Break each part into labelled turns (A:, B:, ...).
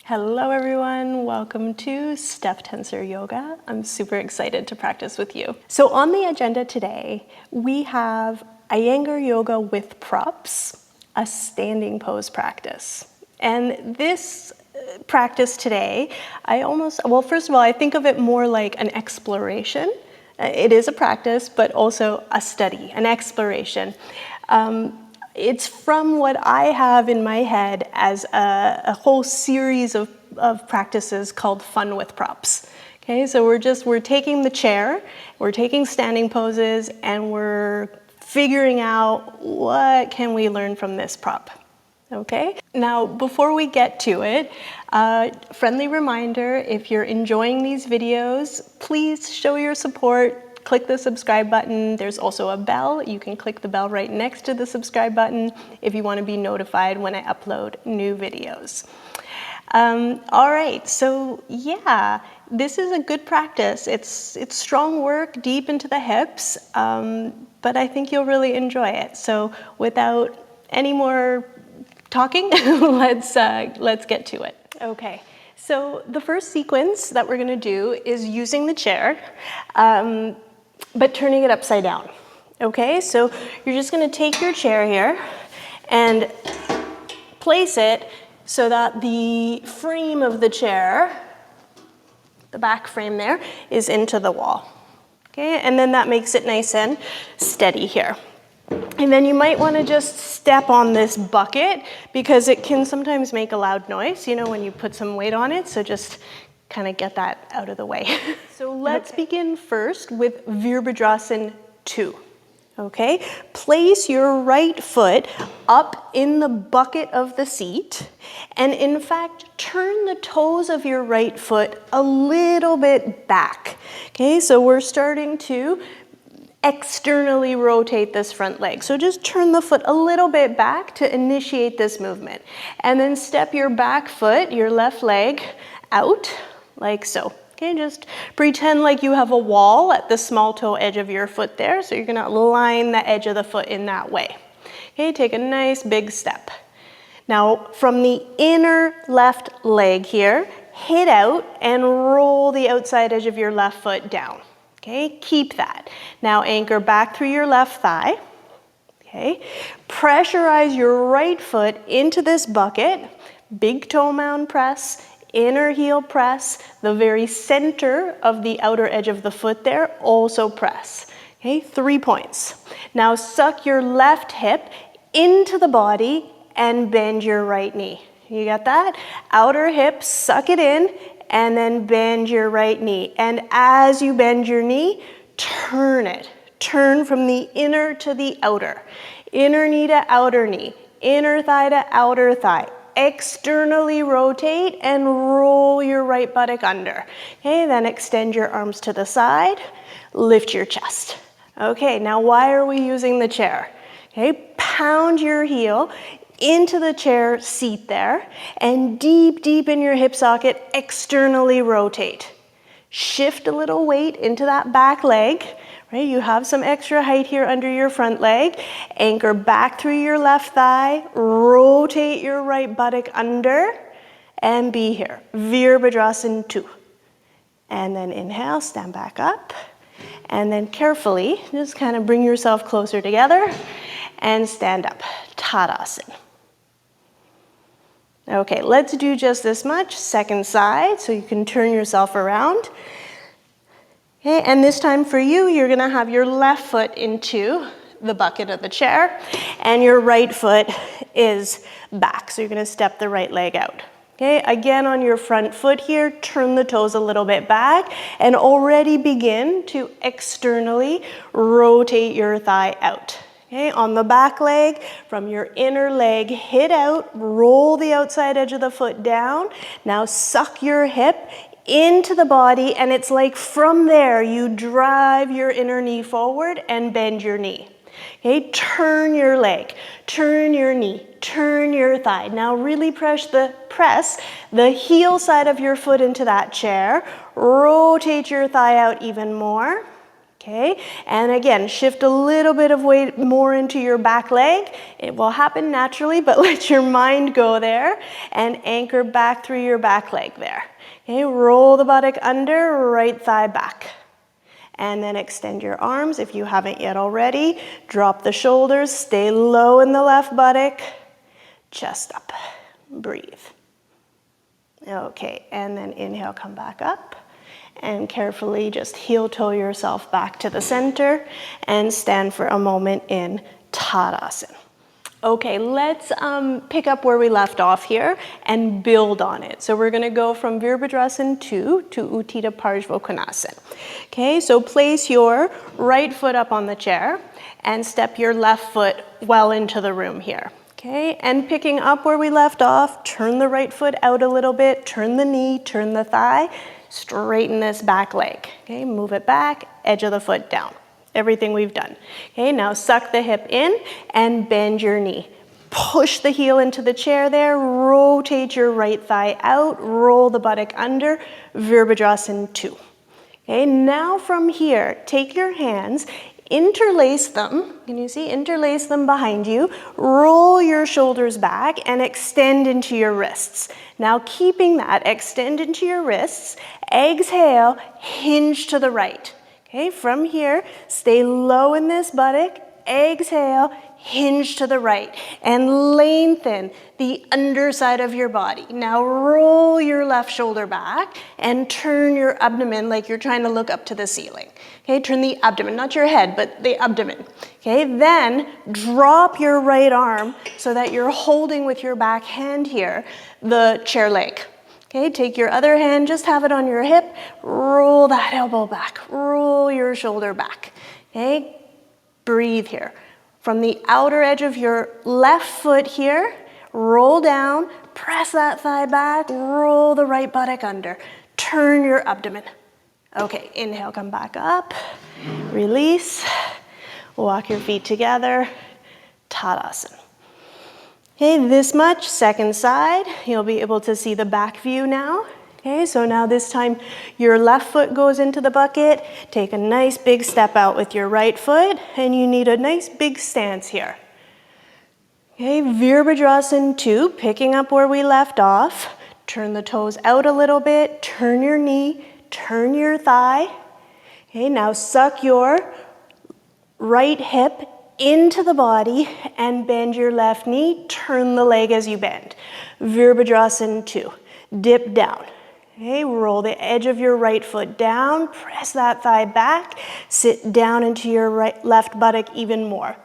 A: Hello everyone, welcome to Step Tensor Yoga. I'm super excited to practice with you. So on the agenda today, we have Iyengar Yoga with props, a standing pose practice. And this practice today, first of all, I think of it more like an exploration. It is a practice, but also a study, an exploration. It's from what I have in my head as a whole series of practices called Fun with Props. Okay, so we're taking the chair, we're taking standing poses, and we're figuring out what can we learn from this prop. Okay, now before we get to it, friendly reminder, if you're enjoying these videos, please show your support. Click the subscribe button. There's also a bell. You can click the bell right next to the subscribe button if you want to be notified when I upload new videos. All right, so yeah, this is a good practice. It's strong work deep into the hips, but I think you'll really enjoy it. So without any more talking, let's get to it. Okay, so the first sequence that we're going to do is using the chair. But turning it upside down. Okay, so you're just going to take your chair here and place it so that the frame of the chair, the back frame there, is into the wall. Okay, and then that makes it nice and steady here. And then you might want to just step on this bucket because it can sometimes make a loud noise, you know, when you put some weight on it. So just kind of get that out of the way. So let's begin first with Virabhadrasana 2. Okay, place your right foot up in the bucket of the seat, and in fact, turn the toes of your right foot a little bit back. Okay, so we're starting to externally rotate this front leg. So just turn the foot a little bit back to initiate this movement. And then step your back foot, your left leg, out like so. Okay, just pretend like you have a wall at the small toe edge of your foot there. So you're gonna line the edge of the foot in that way. Okay, take a nice big step. Now from the inner left leg here, hit out and roll the outside edge of your left foot down. Okay, keep that. Now anchor back through your left thigh. Okay, pressurize your right foot into this bucket. Big toe mound press. Inner heel press, the very center of the outer edge of the foot there, also press. Okay, 3 points. Now suck your left hip into the body and bend your right knee. You got that? Outer hip, suck it in, and then bend your right knee. And as you bend your knee, turn it. Turn from the inner to the outer. Inner knee to outer knee. Inner thigh to outer thigh. Externally rotate and roll your right buttock under. Okay, then extend your arms to the side, lift your chest. Okay, now why are we using the chair? Okay, pound your heel into the chair seat there and deep in your hip socket, externally rotate. Shift a little weight into that back leg. Right, you have some extra height here under your front leg. Anchor back through your left thigh. Rotate your right buttock under. And be here. Virabhadrasana 2. And then inhale, stand back up. And then carefully, just kind of bring yourself closer together. And stand up. Tadasana. Okay, let's do just this much. Second side, so you can turn yourself around. Okay, and this time for you, you're gonna have your left foot into the bucket of the chair, and your right foot is back. So you're gonna step the right leg out. Okay, again on your front foot here, turn the toes a little bit back, and already begin to externally rotate your thigh out. Okay, on the back leg, from your inner leg, hit out, roll the outside edge of the foot down. Now suck your hip into the body, and it's like from there you drive your inner knee forward and bend your knee. Okay, turn your leg, turn your knee, turn your thigh. Now really press the heel side of your foot into that chair. Rotate your thigh out even more. Okay, and again, shift a little bit of weight more into your back leg. It will happen naturally, but let your mind go there and anchor back through your back leg there. Okay, roll the buttock under, right thigh back. And then extend your arms if you haven't yet already. Drop the shoulders, stay low in the left buttock. Chest up, breathe. Okay, and then inhale, come back up. And carefully just heel toe yourself back to the center and stand for a moment in Tadasana. Okay, let's pick up where we left off here and build on it. So we're gonna go from Virabhadrasana 2 to Utthita Parshvottanasana. Okay, so place your right foot up on the chair and step your left foot well into the room here. Okay, and picking up where we left off, turn the right foot out a little bit, turn the knee, turn the thigh, straighten this back leg. Okay, move it back, edge of the foot down. Everything we've done. Okay, now suck the hip in and bend your knee. Push the heel into the chair there, rotate your right thigh out, roll the buttock under, Virabhadrasana 2. Okay, now from here, take your hands, interlace them, can you see? Interlace them behind you, roll your shoulders back and extend into your wrists. Now keeping that, extend into your wrists, exhale, hinge to the right. Okay, from here, stay low in this buttock, exhale, hinge to the right, and lengthen the underside of your body. Now roll your left shoulder back and turn your abdomen like you're trying to look up to the ceiling. Okay, turn the abdomen, not your head, but the abdomen. Okay, then drop your right arm so that you're holding with your back hand here the chair leg. Okay, take your other hand, just have it on your hip, roll that elbow back, roll your shoulder back. Okay, breathe here. From the outer edge of your left foot here, roll down, press that thigh back, roll the right buttock under, turn your abdomen. Okay, inhale, come back up, release, walk your feet together, Tadasana. Okay, this much, second side, you'll be able to see the back view now. Okay, so now this time your left foot goes into the bucket, take a nice big step out with your right foot, and you need a nice big stance here. Okay, Virabhadrasana 2, picking up where we left off, turn the toes out a little bit, turn your knee, turn your thigh. Okay, now suck your right hip into the body and bend your left knee, turn the leg as you bend. Virabhadrasana 2, dip down. Okay, roll the edge of your right foot down, press that thigh back, sit down into your left buttock even more.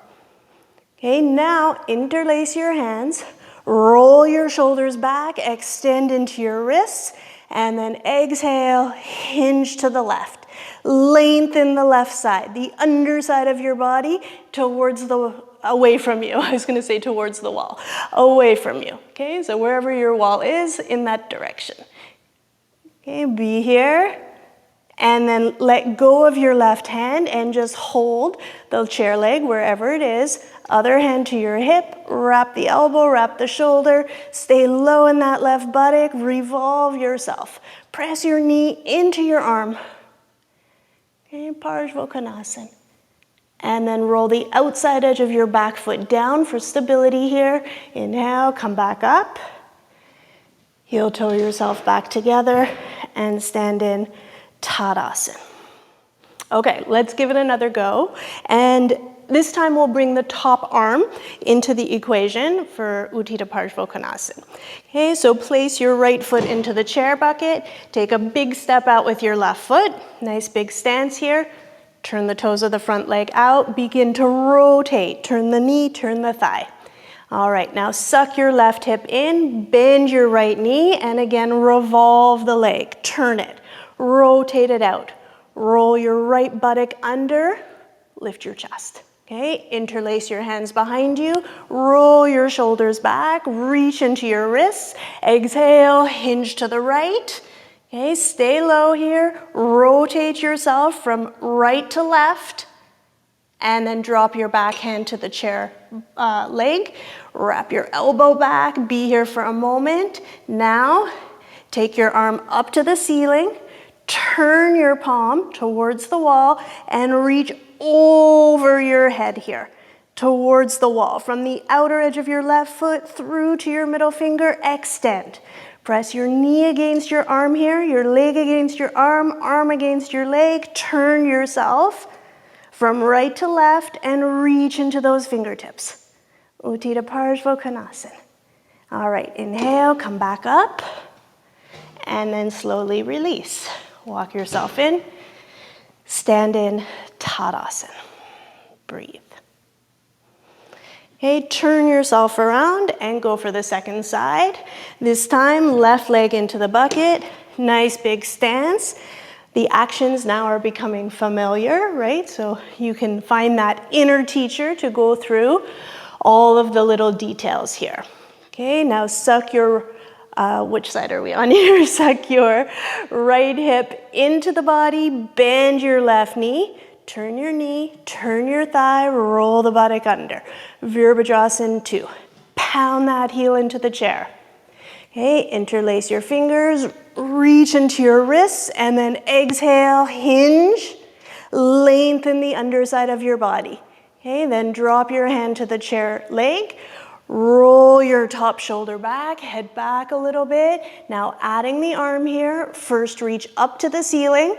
A: Okay, now interlace your hands, roll your shoulders back, extend into your wrists, and then exhale, hinge to the left. Lengthen the left side, the underside of your body away from you. I was going to say towards the wall, away from you. Okay, so wherever your wall is, in that direction. Okay, be here, and then let go of your left hand and just hold the chair leg wherever it is. Other hand to your hip, wrap the elbow, wrap the shoulder, stay low in that left buttock, revolve yourself. Press your knee into your arm. Okay, Parshvottanasana. And then roll the outside edge of your back foot down for stability here. Inhale, come back up. Heel toe yourself back together and stand in Tadasana. Okay, let's give it another go. And this time we'll bring the top arm into the equation for Utthita Parshvottanasana. Okay, so place your right foot into the chair bucket. Take a big step out with your left foot. Nice big stance here. Turn the toes of the front leg out. Begin to rotate. Turn the knee, turn the thigh. All right, now suck your left hip in, bend your right knee, and again, revolve the leg. Turn it, rotate it out. Roll your right buttock under, lift your chest. Okay, interlace your hands behind you, roll your shoulders back, reach into your wrists, exhale, hinge to the right. Okay, stay low here, rotate yourself from right to left, and then drop your back hand to the chair leg. Wrap your elbow back, be here for a moment. Now, take your arm up to the ceiling, Turn your palm towards the wall and reach over your head here, towards the wall. From the outer edge of your left foot through to your middle finger, extend. Press your knee against your arm here, your leg against your arm, arm against your leg. Turn yourself from right to left and reach into those fingertips. Uttita Parshvottanasana. All right, inhale, come back up, and then slowly release. Walk yourself in, stand in Tadasana. Breathe. Okay, turn yourself around and go for the second side. This time, left leg into the bucket, nice big stance. The actions now are becoming familiar, right? So you can find that inner teacher to go through all of the little details here. Okay, now suck your, which side are we on here? Suck your right hip into the body, bend your left knee, turn your knee, turn your thigh, roll the buttock under. Virabhadrasana 2. Pound that heel into the chair. Okay, interlace your fingers, reach into your wrists, and then exhale, hinge, lengthen the underside of your body. Okay, then drop your hand to the chair leg, roll your top shoulder back, head back a little bit. Now adding the arm here, first reach up to the ceiling,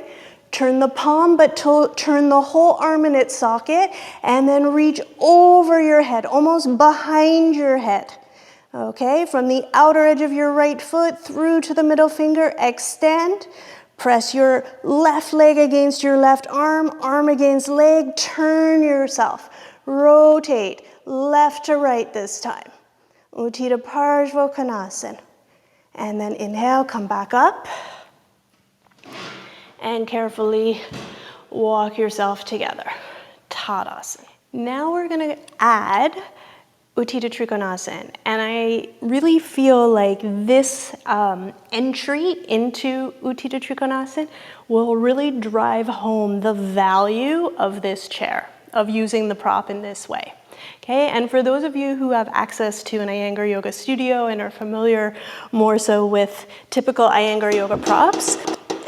A: turn the palm, but turn the whole arm in its socket, and then reach over your head, almost behind your head. Okay, from the outer edge of your right foot through to the middle finger, extend. Press your left leg against your left arm, arm against leg, turn yourself. Rotate left to right this time. Uttita Parshvottanasana. And then inhale, come back up. And carefully walk yourself together. Tadasana. Now we're going to add Uttita Trikonasana, and I really feel like this entry into Uttita Trikonasana will really drive home the value of this chair, of using the prop in this way. Okay, and for those of you who have access to an Iyengar Yoga studio and are familiar more so with typical Iyengar Yoga props,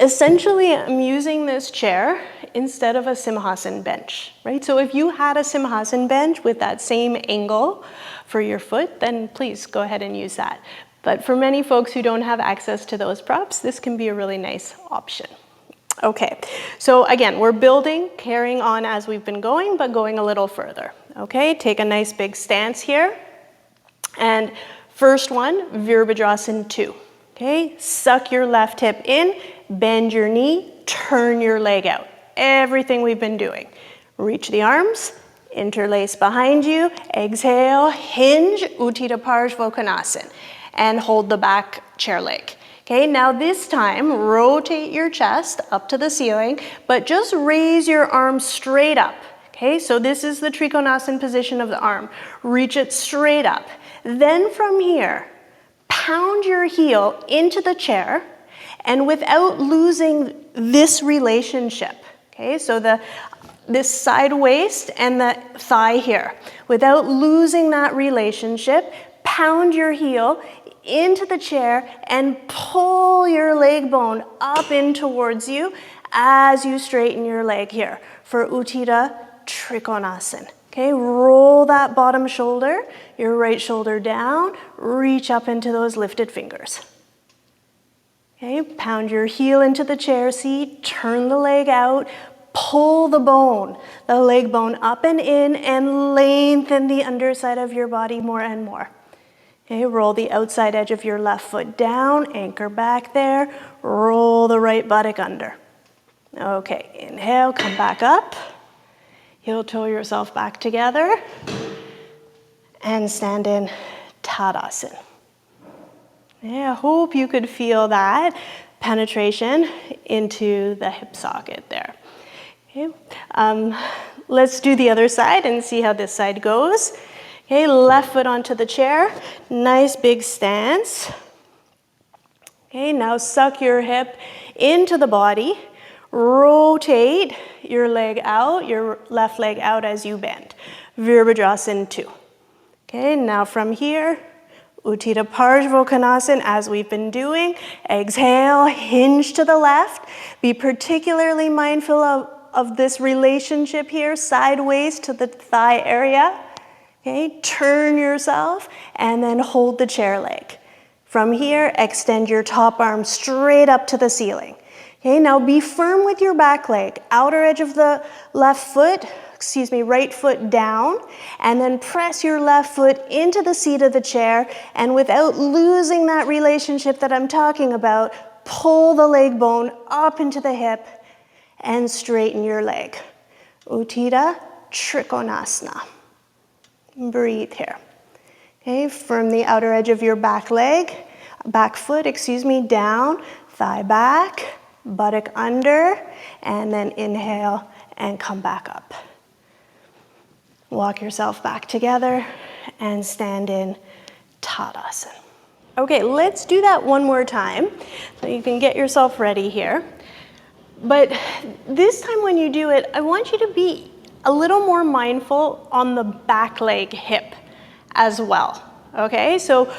A: essentially I'm using this chair instead of a Simhasana bench, right? So if you had a Simhasana bench with that same angle for your foot, then please go ahead and use that. But for many folks who don't have access to those props, this can be a really nice option. Okay, so again, we're building, carrying on as we've been going, but going a little further. Okay, take a nice big stance here. And first one, Virabhadrasana 2. Okay, suck your left hip in, bend your knee, turn your leg out. Everything we've been doing. Reach the arms, interlace behind you, exhale, hinge, Uttita Parshvottanasana, and hold the back chair leg. Okay, now this time, rotate your chest up to the ceiling, but just raise your arms straight up. Okay, so this is the Trikonasana position of the arm. Reach it straight up. Then from here, pound your heel into the chair, and without losing this relationship, okay, so this side waist and the thigh here, without losing that relationship, pound your heel into the chair and pull your leg bone up in towards you as you straighten your leg here for Uttita Trikonasana. Okay, roll that bottom shoulder, your right shoulder down, reach up into those lifted fingers. Okay, pound your heel into the chair seat, turn the leg out, pull the bone, the leg bone up and in, and lengthen the underside of your body more and more. Okay, roll the outside edge of your left foot down, anchor back there, roll the right buttock under. Okay, inhale, come back up. Heel toe yourself back together and stand in Tadasana. Yeah, I hope you could feel that penetration into the hip socket there. Okay, let's do the other side and see how this side goes. Okay, left foot onto the chair, nice big stance. Okay, now suck your hip into the body, rotate your leg out, your left leg out as you bend. Virabhadrasana 2. Okay, now from here, Utthita Parshvottanasana, as we've been doing. Exhale, hinge to the left. Be particularly mindful of this relationship here, sideways to the thigh area. Okay, turn yourself and then hold the chair leg. From here, extend your top arm straight up to the ceiling. Okay, now be firm with your back leg. Outer edge of the right foot down, and then press your left foot into the seat of the chair, and without losing that relationship that I'm talking about, pull the leg bone up into the hip and straighten your leg. Utthita Trikonasana. Breathe here. Okay, from the outer edge of your back foot, down, thigh back, buttock under, and then inhale and come back up. Walk yourself back together and stand in Tadasana. Okay, let's do that one more time so you can get yourself ready here. But this time when you do it, I want you to be a little more mindful on the back leg hip as well. Okay, so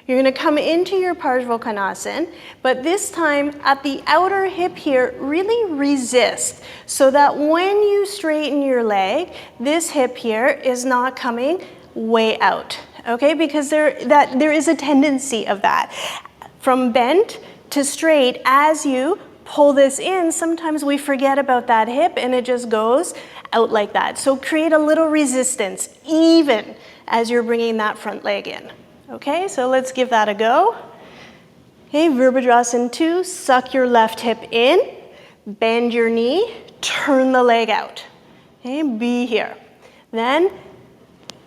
A: you're going to come into your Parshvottanasana, but this time at the outer hip here, really resist so that when you straighten your leg, this hip here is not coming way out. Okay, because there is a tendency of that. From bent to straight, as you pull this in, sometimes we forget about that hip and it just goes out like that. So create a little resistance even as you're bringing that front leg in. Okay, so let's give that a go. Okay, Virabhadrasana 2, suck your left hip in, bend your knee, turn the leg out. Okay, be here. Then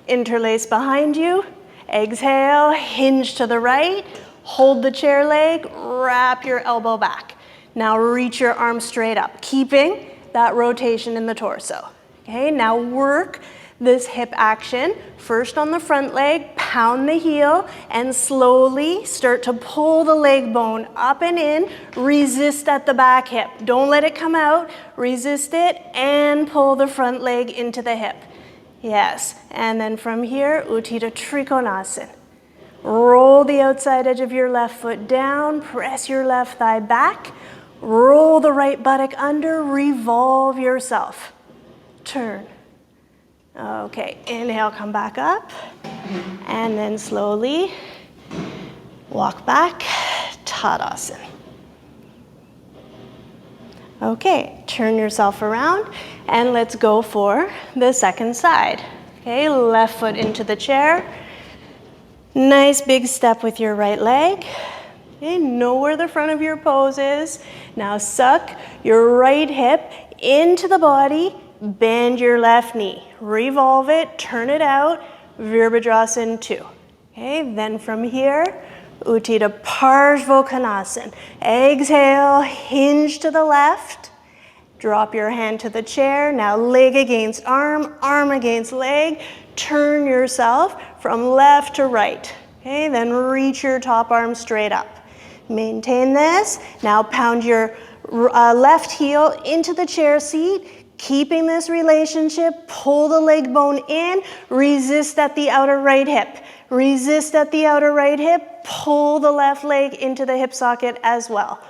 A: interlace behind you, exhale, hinge to the right, hold the chair leg, wrap your elbow back. Now reach your arm straight up, keeping that rotation in the torso. Okay, now work this hip action. First on the front leg, pound the heel, and slowly start to pull the leg bone up and in. Resist at the back hip. Don't let it come out. Resist it and pull the front leg into the hip. Yes, and then from here, Utthita Trikonasana. Roll the outside edge of your left foot down, press your left thigh back, roll the right buttock under, revolve yourself. Turn. Okay, inhale, come back up, and then slowly walk back, Tadasana. Okay, turn yourself around, and let's go for the second side. Okay, left foot into the chair. Nice big step with your right leg. Okay, know where the front of your pose is. Now suck your right hip into the body, bend your left knee. Revolve it, turn it out, Virabhadrasana 2. Okay, then from here, Utthita Parshvottanasana. Exhale, hinge to the left. Drop your hand to the chair. Now leg against arm, arm against leg. Turn yourself from left to right. Okay, then reach your top arm straight up. Maintain this. Now pound your left heel into the chair seat. Keeping this relationship, pull the leg bone in, resist at the outer right hip. Resist at the outer right hip, pull the left leg into the hip socket as well.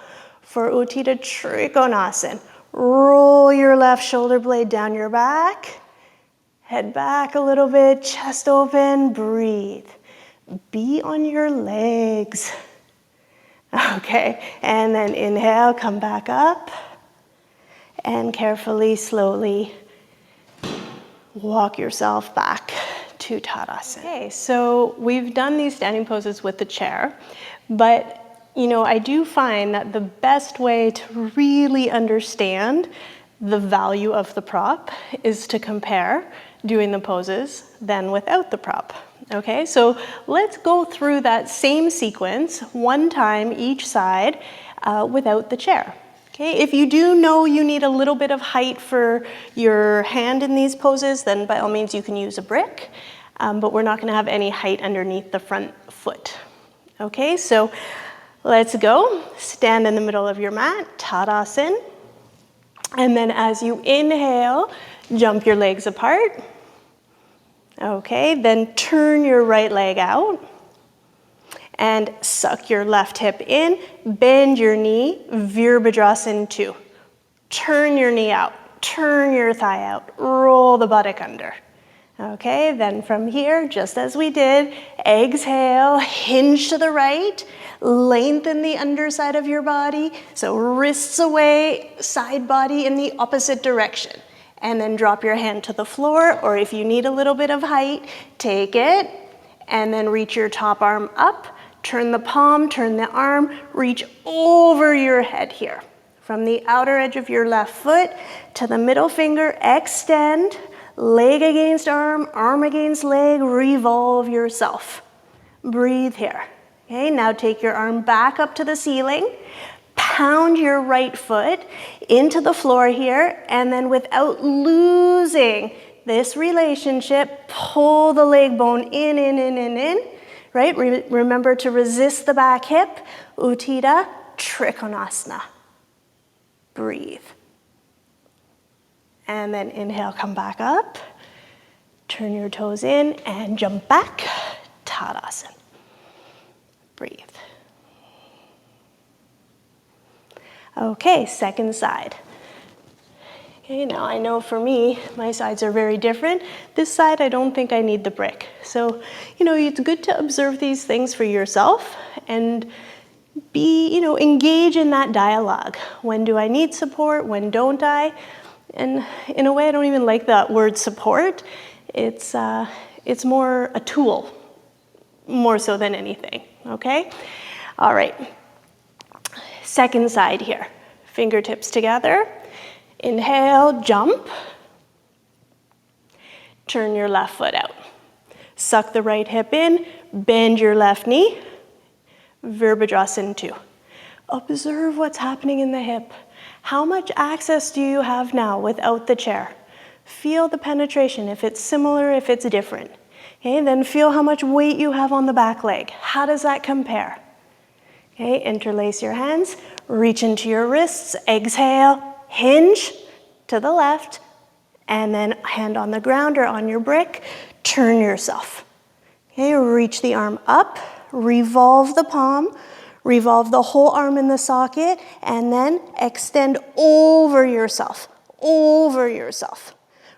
A: For Utthita Trikonasana, roll your left shoulder blade down your back, head back a little bit, chest open, breathe. Be on your legs. Okay, and then inhale, come back up. And carefully, slowly walk yourself back to Tadasana. Okay, so we've done these standing poses with the chair, but I do find that the best way to really understand the value of the prop is to compare doing the poses than without the prop. Okay, so let's go through that same sequence one time each side without the chair. Okay, if you do know you need a little bit of height for your hand in these poses, then by all means you can use a brick, but we're not going to have any height underneath the front foot. Okay, so let's go. Stand in the middle of your mat, Tadasana. And then as you inhale, jump your legs apart. Okay, then turn your right leg out and suck your left hip in, bend your knee, Virabhadrasana 2. Turn your knee out, turn your thigh out, roll the buttock under. Okay, then from here, just as we did, exhale, hinge to the right, lengthen the underside of your body, so wrists away, side body in the opposite direction. And then drop your hand to the floor, or if you need a little bit of height, take it, and then reach your top arm up, turn the palm, turn the arm, reach over your head here. From the outer edge of your left foot to the middle finger, extend, leg against arm, arm against leg, revolve yourself. Breathe here. Okay, now take your arm back up to the ceiling, pound your right foot into the floor here, and then without losing this relationship, pull the leg bone in, right? Remember to resist the back hip, Utthita Trikonasana. Breathe. And then inhale, come back up. Turn your toes in and jump back. Tadasana. Breathe. Okay, second side. Okay, now I know for me, my sides are very different. This side, I don't think I need the brick. So, it's good to observe these things for yourself and engage in that dialogue. When do I need support? When don't I? And in a way, I don't even like that word support. It's more a tool, more so than anything, okay? All right, second side here. Fingertips together. Inhale, jump. Turn your left foot out. Suck the right hip in, bend your left knee. Virabhadrasana 2. Observe what's happening in the hip. How much access do you have now without the chair? Feel the penetration, if it's similar, if it's different. Okay, then feel how much weight you have on the back leg. How does that compare? Okay, interlace your hands, reach into your wrists, exhale, hinge to the left, and then hand on the ground or on your brick, turn yourself. Okay, reach the arm up, revolve the palm, revolve the whole arm in the socket, and then extend over yourself,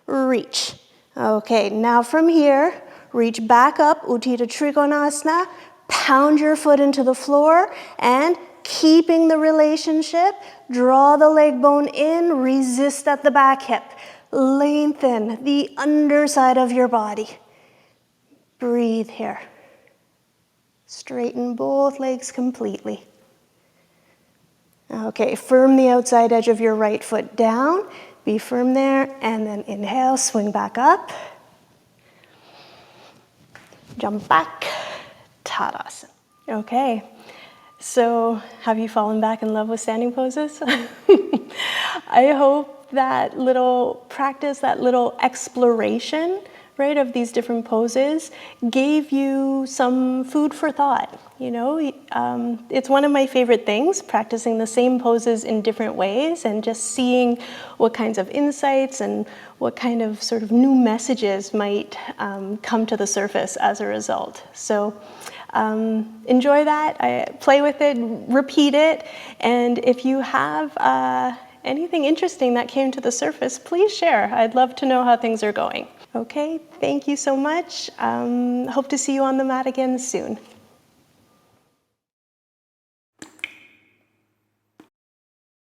A: reach. Okay, now from here, reach back up, Utthita Trikonasana, pound your foot into the floor, and keeping the relationship, draw the leg bone in, resist at the back hip. Lengthen the underside of your body. Breathe here. Straighten both legs completely. Okay, firm the outside edge of your right foot down. Be firm there, and then inhale, swing back up. Jump back, Tadasana. Okay, so have you fallen back in love with standing poses? I hope that little practice, that little exploration, right, of these different poses gave you some food for thought. It's one of my favorite things, practicing the same poses in different ways and just seeing what kinds of insights and what kind of sort of new messages might come to the surface as a result. So enjoy that, play with it, repeat it, and if you have anything interesting that came to the surface, please share. I'd love to know how things are going. Okay, thank you so much. Hope to see you on the mat again soon.